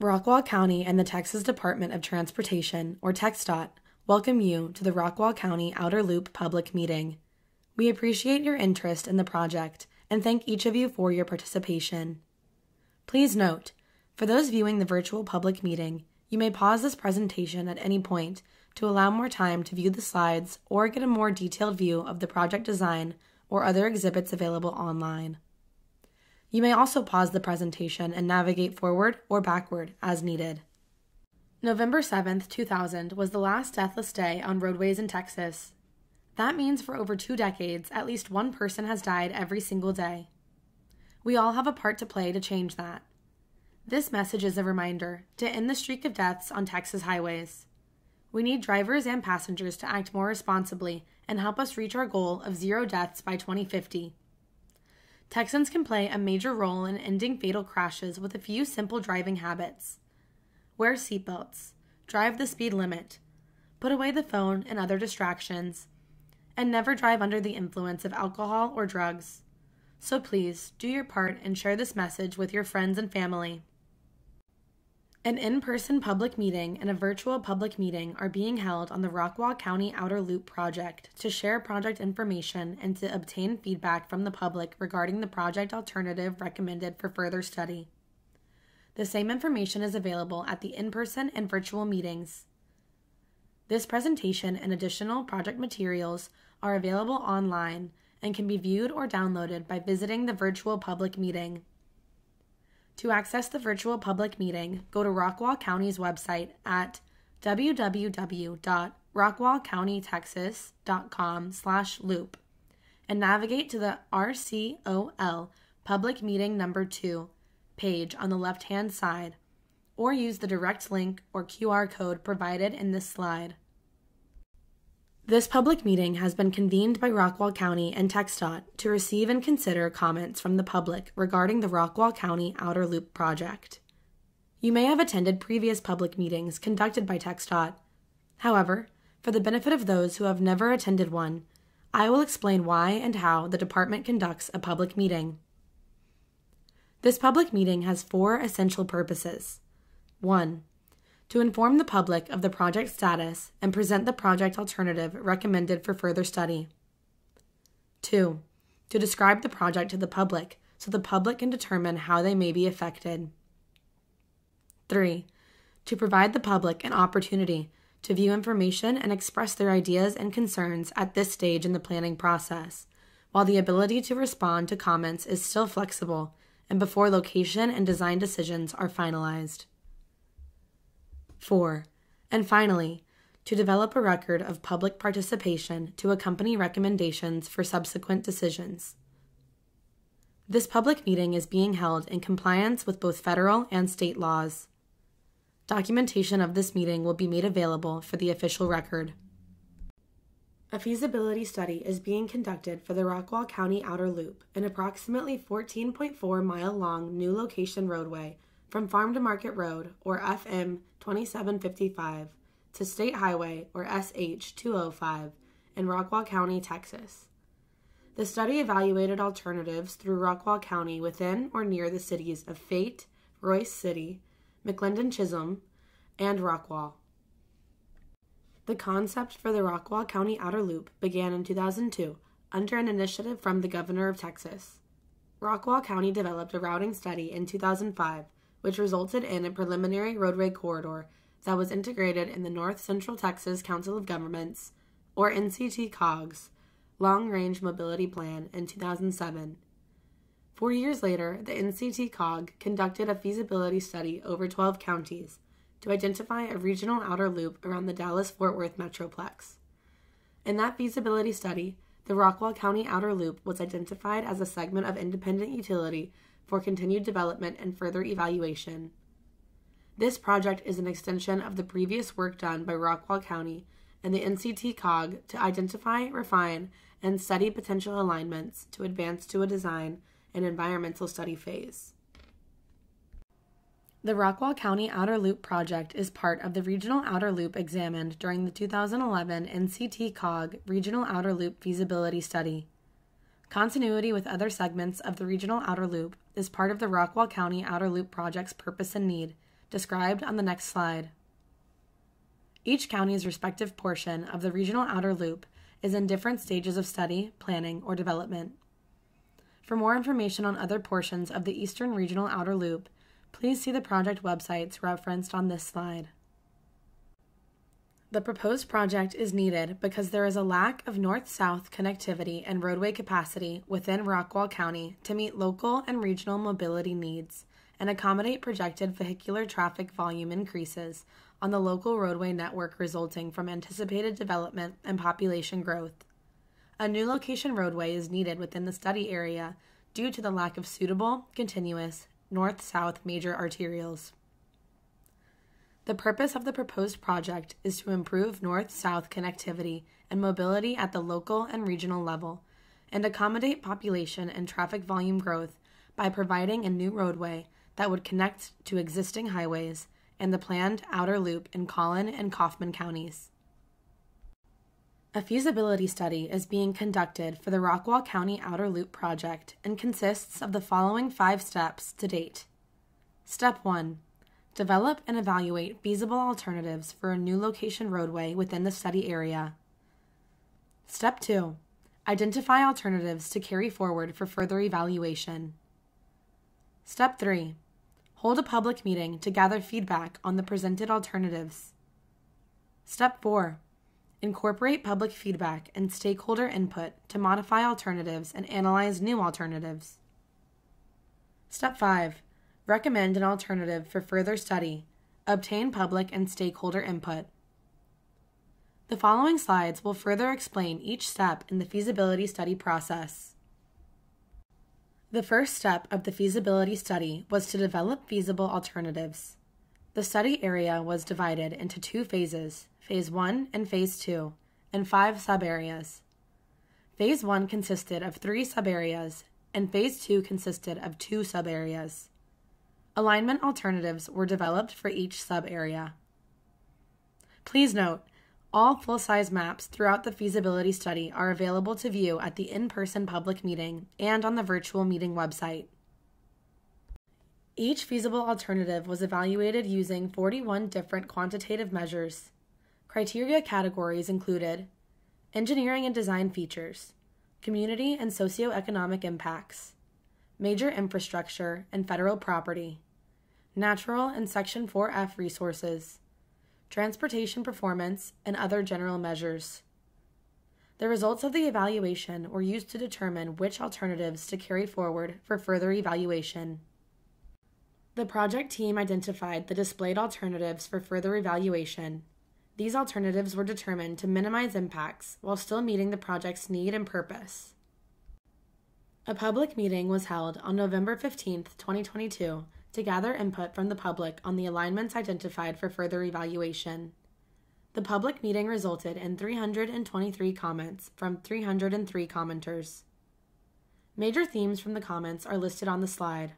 Rockwall County and the Texas Department of Transportation, or TxDOT, welcome you to the Rockwall County Outer Loop public meeting. We appreciate your interest in the project and thank each of you for your participation. Please note, for those viewing the virtual public meeting, you may pause this presentation at any point to allow more time to view the slides or get a more detailed view of the project design or other exhibits available online. You may also pause the presentation and navigate forward or backward as needed. November 7th, 2000 was the last deathless day on roadways in Texas. That means for over 2 decades, at least one person has died every single day. We all have a part to play to change that. This message is a reminder to end the streak of deaths on Texas highways. We need drivers and passengers to act more responsibly and help us reach our goal of 0 deaths by 2050. Texans can play a major role in ending fatal crashes with a few simple driving habits. Wear seatbelts, drive the speed limit, put away the phone and other distractions, and never drive under the influence of alcohol or drugs. So please, do your part and share this message with your friends and family. An in-person public meeting and a virtual public meeting are being held on the Rockwall County Outer Loop project to share project information and to obtain feedback from the public regarding the project alternative recommended for further study. The same information is available at the in-person and virtual meetings. This presentation and additional project materials are available online and can be viewed or downloaded by visiting the virtual public meeting. To access the virtual public meeting, go to Rockwall County's website at www.rockwallcountytexas.com/loop and navigate to the RCOL Public Meeting Number 2 page on the left-hand side, or use the direct link or QR code provided in this slide. This public meeting has been convened by Rockwall County and TxDOT to receive and consider comments from the public regarding the Rockwall County Outer Loop project. You may have attended previous public meetings conducted by TxDOT. However, for the benefit of those who have never attended one, I will explain why and how the department conducts a public meeting. This public meeting has 4 essential purposes. 1. To inform the public of the project status and present the project alternative recommended for further study. 2. To describe the project to the public so the public can determine how they may be affected. 3. To provide the public an opportunity to view information and express their ideas and concerns at this stage in the planning process, while the ability to respond to comments is still flexible and before location and design decisions are finalized. 4. And finally, to develop a record of public participation to accompany recommendations for subsequent decisions. This public meeting is being held in compliance with both federal and state laws. Documentation of this meeting will be made available for the official record. A feasibility study is being conducted for the Rockwall County Outer Loop, an approximately 14.4-mile-long new location roadway from Farm to Market Road, or FM 2755, to State Highway, or SH 205, in Rockwall County, Texas. The study evaluated alternatives through Rockwall County within or near the cities of Fate, Royce City, McClendon-Chisholm, and Rockwall. The concept for the Rockwall County Outer Loop began in 2002 under an initiative from the Governor of Texas. Rockwall County developed a routing study in 2005, which resulted in a preliminary roadway corridor that was integrated in the North Central Texas Council of Governments, or NCT-COG's, Long-Range Mobility Plan in 2007. 4 years later, the NCT-COG conducted a feasibility study over 12 counties to identify a regional outer loop around the Dallas-Fort Worth Metroplex. In that feasibility study, the Rockwall County Outer Loop was identified as a segment of independent utility for continued development and further evaluation. This project is an extension of the previous work done by Rockwall County and the NCT-COG to identify, refine, and study potential alignments to advance to a design and environmental study phase. The Rockwall County Outer Loop project is part of the Regional Outer Loop examined during the 2011 NCT-COG Regional Outer Loop Feasibility Study. Continuity with other segments of the Regional Outer Loop is part of the Rockwall County Outer Loop project's purpose and need, described on the next slide. Each county's respective portion of the regional outer loop is in different stages of study, planning, or development. For more information on other portions of the Eastern Regional Outer Loop, please see the project websites referenced on this slide. The proposed project is needed because there is a lack of north-south connectivity and roadway capacity within Rockwall County to meet local and regional mobility needs and accommodate projected vehicular traffic volume increases on the local roadway network resulting from anticipated development and population growth. A new location roadway is needed within the study area due to the lack of suitable, continuous, north-south major arterials. The purpose of the proposed project is to improve north-south connectivity and mobility at the local and regional level, and accommodate population and traffic volume growth by providing a new roadway that would connect to existing highways and the planned outer loop in Collin and Kaufman counties. A feasibility study is being conducted for the Rockwall County Outer Loop project and consists of the following 5 steps to date. Step 1. Develop and evaluate feasible alternatives for a new location roadway within the study area. Step 2. Identify alternatives to carry forward for further evaluation. Step 3. Hold a public meeting to gather feedback on the presented alternatives. Step 4. Incorporate public feedback and stakeholder input to modify alternatives and analyze new alternatives. Step 5. Recommend an alternative for further study. Obtain public and stakeholder input. The following slides will further explain each step in the feasibility study process. The first step of the feasibility study was to develop feasible alternatives. The study area was divided into 2 phases, Phase 1 and Phase 2, and 5 subareas. Phase 1 consisted of 3 subareas, and Phase 2 consisted of 2 subareas. Alignment alternatives were developed for each sub-area. Please note, all full-size maps throughout the feasibility study are available to view at the in-person public meeting and on the virtual meeting website. Each feasible alternative was evaluated using 41 different quantitative measures. Criteria categories included engineering and design features, community and socioeconomic impacts, major infrastructure and federal property, natural and Section 4F resources, transportation performance, and other general measures. The results of the evaluation were used to determine which alternatives to carry forward for further evaluation. The project team identified the displayed alternatives for further evaluation. These alternatives were determined to minimize impacts while still meeting the project's need and purpose. A public meeting was held on November 15, 2022, to gather input from the public on the alignments identified for further evaluation. The public meeting resulted in 323 comments from 303 commenters. Major themes from the comments are listed on the slide.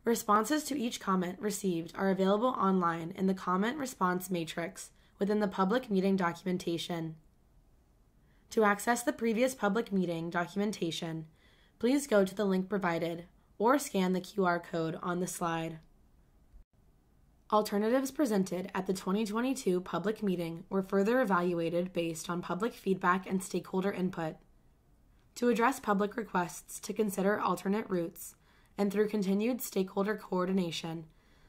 Responses to each comment received are available online in the comment response matrix within the public meeting documentation. To access the previous public meeting documentation, please go to the link provided or scan the QR code on the slide. Alternatives presented at the 2022 public meeting were further evaluated based on public feedback and stakeholder input. To address public requests to consider alternate routes, and through continued stakeholder coordination,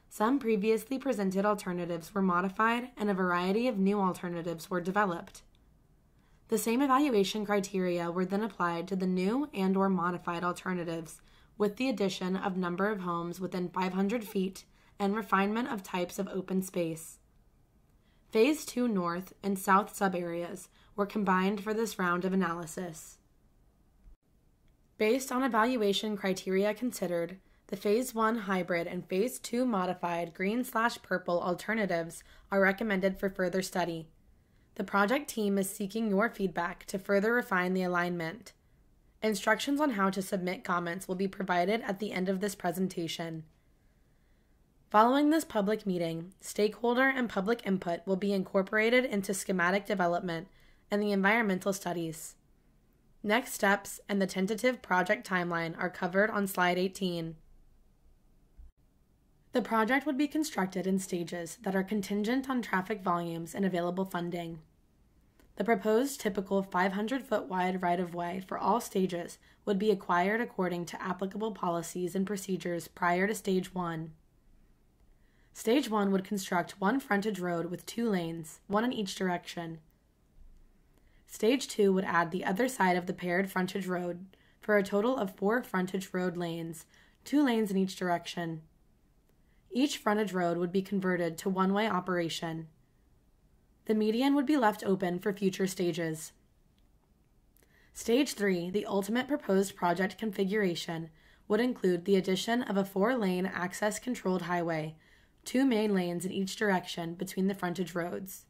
some previously presented alternatives were modified and a variety of new alternatives were developed. The same evaluation criteria were then applied to the new and/or modified alternatives, with the addition of number of homes within 500 feet and refinement of types of open space. Phase 2 north and south subareas were combined for this round of analysis. Based on evaluation criteria considered, the Phase 1 hybrid and Phase 2 modified green/purple alternatives are recommended for further study. The project team is seeking your feedback to further refine the alignment. Instructions on how to submit comments will be provided at the end of this presentation. Following this public meeting, stakeholder and public input will be incorporated into schematic development and the environmental studies. Next steps and the tentative project timeline are covered on slide 18. The project would be constructed in stages that are contingent on traffic volumes and available funding. The proposed typical 500-foot wide right-of-way for all stages would be acquired according to applicable policies and procedures prior to Stage 1. Stage 1 would construct one frontage road with 2 lanes, one in each direction. Stage 2 would add the other side of the paired frontage road for a total of 4 frontage road lanes, 2 lanes in each direction. Each frontage road would be converted to one-way operation. The median would be left open for future stages. Stage 3, the ultimate proposed project configuration, would include the addition of a 4-lane access-controlled highway, 2 main lanes in each direction between the frontage roads.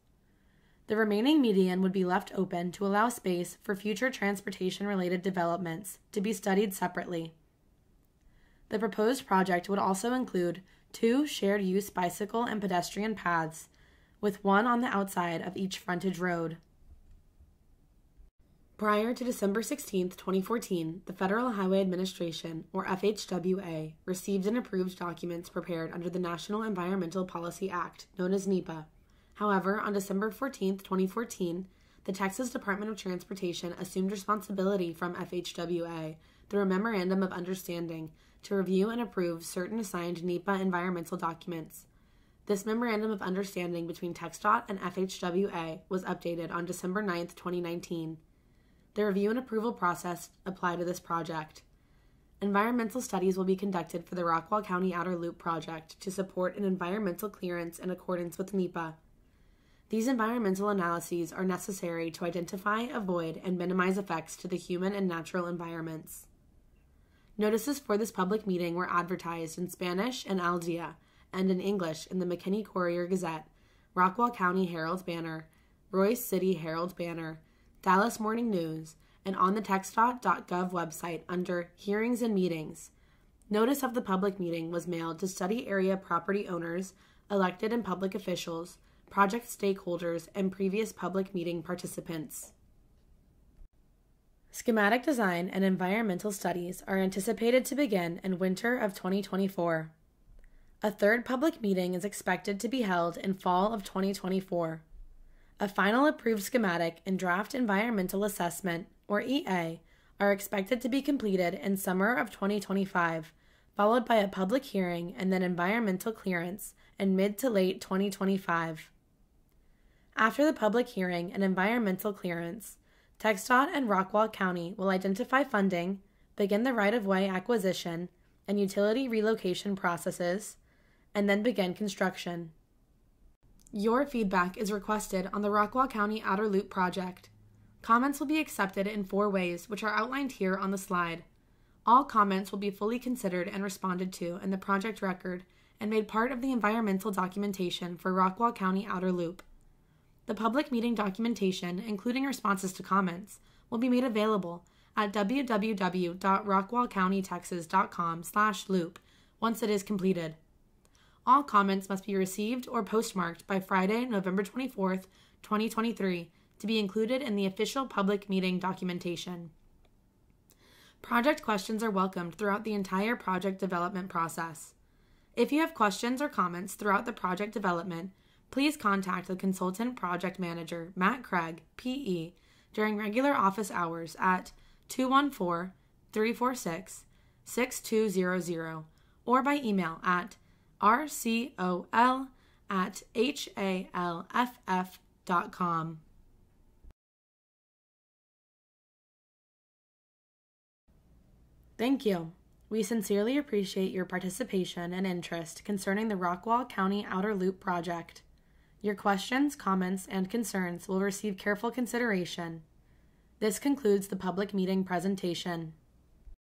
The remaining median would be left open to allow space for future transportation-related developments to be studied separately. The proposed project would also include 2 shared-use bicycle and pedestrian paths, with one on the outside of each frontage road. Prior to December 16, 2014, the Federal Highway Administration, or FHWA, received and approved documents prepared under the National Environmental Policy Act, known as NEPA. However, on December 14, 2014, the Texas Department of Transportation assumed responsibility from FHWA through a Memorandum of Understanding to review and approve certain assigned NEPA environmental documents. This Memorandum of Understanding between TxDOT and FHWA was updated on December 9, 2019. The review and approval process apply to this project. Environmental studies will be conducted for the Rockwall County Outer Loop project to support an environmental clearance in accordance with NEPA. These environmental analyses are necessary to identify, avoid, and minimize effects to the human and natural environments. Notices for this public meeting were advertised in Spanish and Aldea, and in English in the McKinney Courier-Gazette, Rockwall County Herald-Banner, Royce City Herald-Banner, Dallas Morning News, and on the TxDOT.gov website under Hearings and Meetings. Notice of the public meeting was mailed to study area property owners, elected and public officials, project stakeholders, and previous public meeting participants. Schematic design and environmental studies are anticipated to begin in winter of 2024. A third public meeting is expected to be held in fall of 2024. A final approved schematic and draft environmental assessment, or EA, are expected to be completed in summer of 2025, followed by a public hearing and then environmental clearance in mid to late 2025. After the public hearing and environmental clearance, TxDOT and Rockwall County will identify funding, begin the right-of-way acquisition and utility relocation processes, and then begin construction. Your feedback is requested on the Rockwall County Outer Loop project. Comments will be accepted in 4 ways, which are outlined here on the slide. All comments will be fully considered and responded to in the project record and made part of the environmental documentation for Rockwall County Outer Loop. The public meeting documentation, including responses to comments, will be made available at www.rockwallcountytexas.com/loop once it is completed. All comments must be received or postmarked by Friday, November 24th, 2023, to be included in the official public meeting documentation. Project questions are welcomed throughout the entire project development process. If you have questions or comments throughout the project development, please contact the consultant project manager, Matt Craig, PE, during regular office hours at 214-346-6200 or by email at rcol@halff.com. Thank you. We sincerely appreciate your participation and interest concerning the Rockwall County Outer Loop project. Your questions, comments, and concerns will receive careful consideration. This concludes the public meeting presentation.